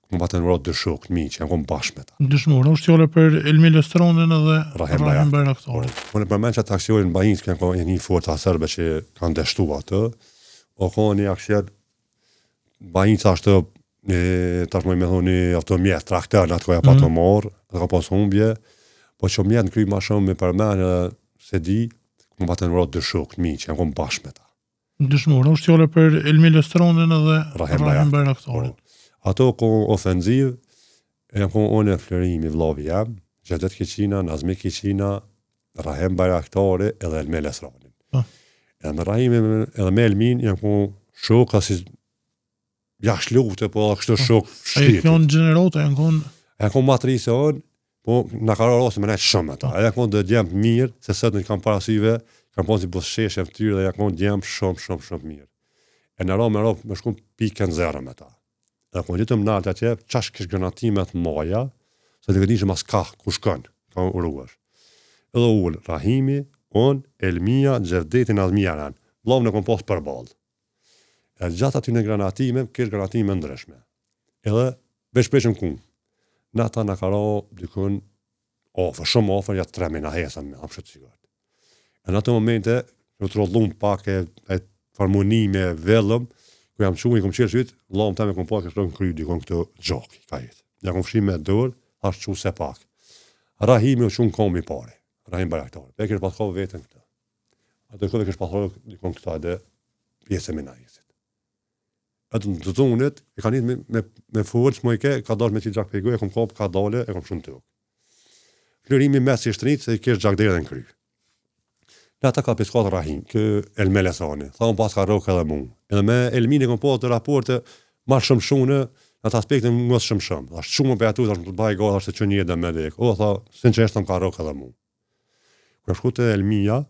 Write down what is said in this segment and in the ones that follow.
më batën rrot dy shokë, miq, janë kom bashkë me ta. Dëshmor, është fjala për Elmi Lestronin edhe Rahim Bayraktarin. Unë përmend që ata aksionin Bajinës kanë një forca serbe që kanë dështu atë. O ka një aksion Bajinës ashtë tash më thoni automjet, traktor atë ka pa të marr, ka pas humbje, po që mjet në kry më shumë me përmend se di, më batën rrot dy shokë, miq, janë kom bashkë me ta. Dëshmor, është fjala për Elmi Lestronin edhe Rahim Bayraktarin. Ato ku ofenziv, janë ku unë Florimi vllavi jam, Xhedet Keqina, Nazmi Keqina, Rahim Bayraktari edhe Elmi Lestronin. Edhe me Rahimin edhe me Elmin janë ku shokë si jashtë lufte, po kështu shok shtirë. Ai janë gjenerata, janë ku matrisë on, po na ka rrosë më ne shumë ata. Ai janë do djem mirë, se sot në kam parasyve, kam pas si busheshë të tyre dhe janë djem shumë mirë. E në ro me shku pikën zero me ta. Dhe ku ditëm natë atje, çash kish granatimet moja, se të gëdishë mas ka, ku shkon, ka uruash. Edhe ullë, Rahimi, on, Elmia, Xhevdeti, Nazmia janë. Vllavën e kom pas përballë. E gjatë aty në granatime, kish granatime ndryshme. Edhe veç ku. Në ata në karo dikun shumë ofër, ja 3 mina hesën me apshet sigat. E në atë momente, në të rollum pak e harmoni me vellëm, ku jam i kom qërë sytë, vllahun teme kom pak e shkron kry dikon këtë gjoki, ka jetë. Ja kom fshi me dorë, ashtë qu se pak. Rahimi u qunë kom i pare, Rahim Bayraktari. E kërë paskov vetën këtë. Atë kërë kërë paskov dikon këta edhe pjesë e mina jesit. Atë në të tunit, e ka njët me forës, më i ka dash me që gjak pejgoj, e kom kop, ka dale, e kom shumë të uk. Florimi mes i shtritë, se i kesh gjak dhe në kry. Në ata ka piskat Rahim, kë Elmi Lestronin, tha unë pas ka rokë edhe mu. Edhe me Elmin e kom pas të raporte, ma shumë në atë aspektin ngos shumë. Ashtë shumë për atu, ashtë më të baj gata, ashtë që një edhe me dhek. O, tha, sinqerisht më ka rokë edhe mu. Kër shku të Elmia,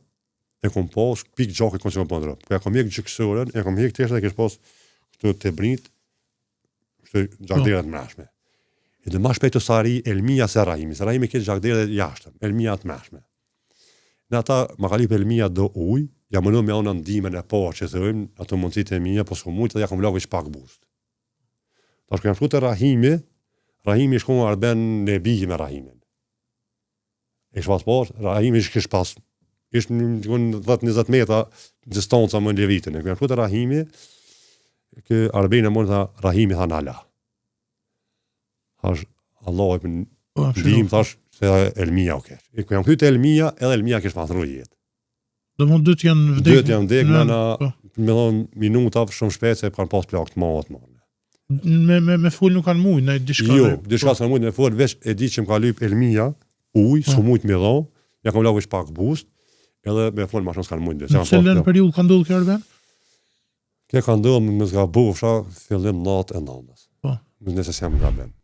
e kom pas, pik gjak e kom që kom pëndrë. Kër e kom hek gjykësërën, e kom hek teshtë dhe kesh pas këtë të brinit, këtë gjakdere të mrashme. E dhe ma shpejt të sari Elmia se Rahimi. Se Rahimi kesh gjakdere jashtëm, Elmia të mrashme. Në ata, ma kalip Elmia do uj, ja mënu me ona ndimen e po që thëjmë, ato mundësit e mija, po s'ku mujtë dhe ja kom lagu ish pak bust. Ta shku jam shku të Rahimi shku më arben në bigi me Rahimin. Ish pas pas, Rahimi ish kish pas, ish në 10-20 metra distanca më në levitin. Kër jam shku të Rahimi, kë arbejnë e mund tha Rahimi tha nala. Thash, Allah e për ndim, thash, se Elmia u kesh. E ku jam kytë Elmia, edhe Elmia kesh pasru jetë. Dhe mund dytë janë vdekë? Dytë janë vdekë, me thonë minuta shumë shpejt se kanë pas plak të matë. Me full nuk kanë mujtë, ne dishka? Jo, dishka s'kanë mujtë me full, veç e di që më ka lyp Elmia, uj, s'u mujtë me dhonë, ja kam lagu ish pak bust, edhe me full ma shumë s'kanë mujtë. Në cilën periud ka ndodhë kjo arben? Kjo ka ndodhë me zga bufsha, fillim natë e nëndës. Nëse s'jam nga ben.